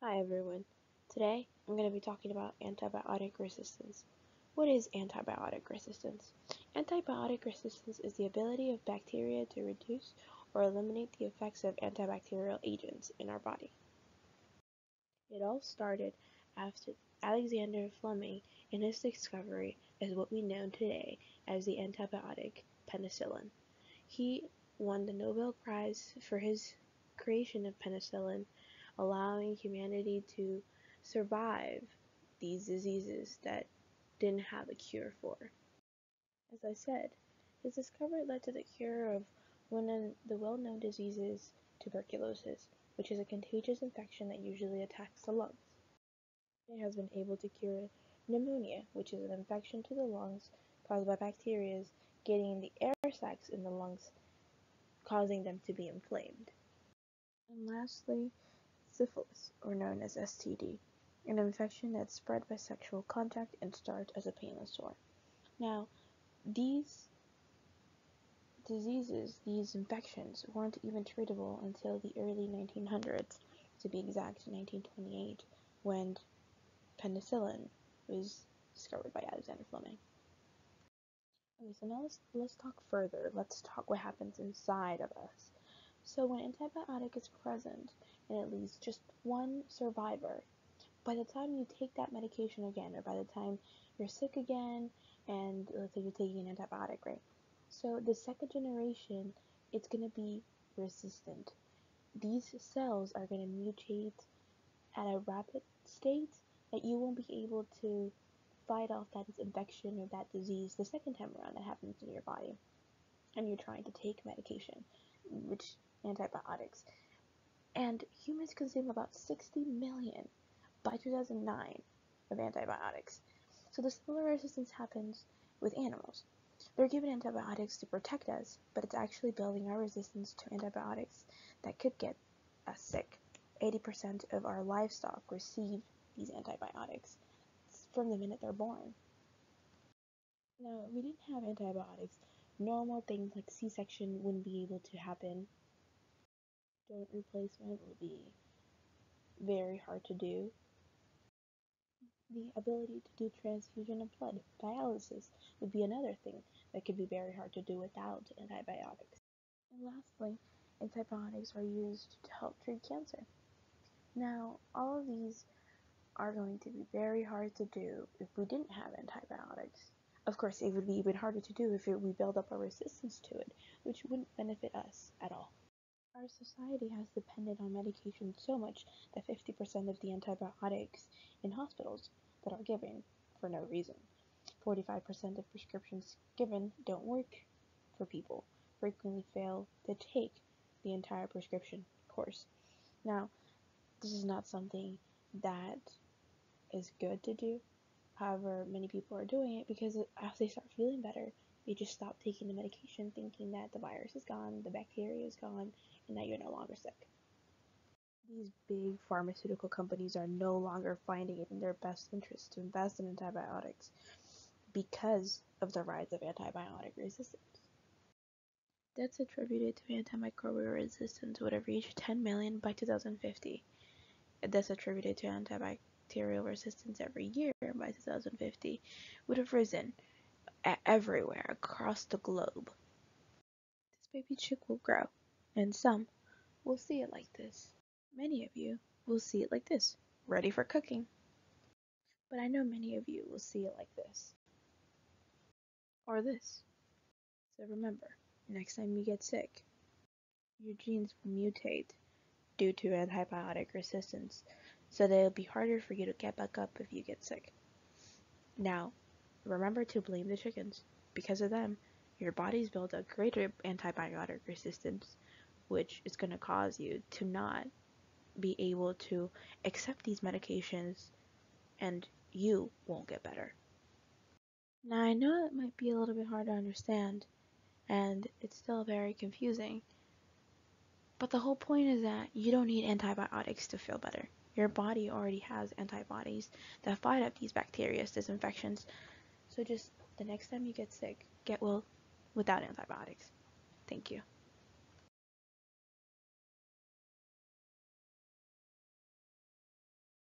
Hi everyone. Today I'm going to be talking about antibiotic resistance. What is antibiotic resistance? Antibiotic resistance is the ability of bacteria to reduce or eliminate the effects of antibacterial agents in our body. It all started after Alexander Fleming and his discovery as what we know today as the antibiotic penicillin. He won the Nobel Prize for his creation of penicillin, allowing humanity to survive these diseases that didn't have a cure for. As I said, his discovery led to the cure of one of the well-known diseases, tuberculosis, which is a contagious infection that usually attacks the lungs. It has been able to cure pneumonia, which is an infection to the lungs caused by bacteria getting in the air sacs in the lungs, causing them to be inflamed. And lastly, syphilis, or known as STD, an infection that's spread by sexual contact and starts as a painless sore. Now, these diseases, these infections, weren't even treatable until the early 1900s, to be exact, 1928, when penicillin was discovered by Alexander Fleming. Okay, so now let's talk further. Let's talk what happens inside of us. So when antibiotic is present in at least just one survivor, by the time you take that medication again, or by the time you're sick again, and let's say you're taking an antibiotic, right? So the second generation, it's going to be resistant. These cells are going to mutate at a rapid state that you won't be able to fight off that infection or that disease the second time around that happens in your body. And you're trying to take medication, which antibiotics. And humans consume about 60 million by 2009 of antibiotics. So the similar resistance happens with animals. They're given antibiotics to protect us, but it's actually building our resistance to antibiotics that could get us sick. 80% of our livestock receive these antibiotics from the minute they're born. Now, if we didn't have antibiotics, normal things like C-section wouldn't be able to happen. Joint replacement would be very hard to do. The ability to do transfusion of blood, dialysis, would be another thing that could be very hard to do without antibiotics. And lastly, antibiotics are used to help treat cancer. Now, all of these are going to be very hard to do if we didn't have antibiotics. Of course, it would be even harder to do if we build up a resistance to it, which wouldn't benefit us at all. Our society has depended on medication so much that 50% of the antibiotics in hospitals that are given for no reason. 45% of prescriptions given don't work for people, frequently fail to take the entire prescription course. Now, this is not something that is good to do. However, many people are doing it because as they start feeling better, they just stop taking the medication thinking that the virus is gone, the bacteria is gone, and that you're no longer sick. These big pharmaceutical companies are no longer finding it in their best interest to invest in antibiotics because of the rise of antibiotic resistance. Deaths attributed to antimicrobial resistance would have reached 10 million by 2050. Deaths attributed to antibacterial resistance every year by 2050 would have risen everywhere across the globe. This baby chick will grow, and some will see it like this. Many of you will see it like this, ready for cooking. But I know many of you will see it like this, or this. So remember, next time you get sick, your genes will mutate due to antibiotic resistance, so that it'll be harder for you to get back up if you get sick. Now, remember to blame the chickens. Because of them, your body's built a greater antibiotic resistance, which is going to cause you to not be able to accept these medications, and you won't get better. Now, I know it might be a little bit hard to understand, and it's still very confusing, but the whole point is that you don't need antibiotics to feel better. Your body already has antibodies that fight off these bacteria, these infections. So just the next time you get sick, get well without antibiotics. Thank you.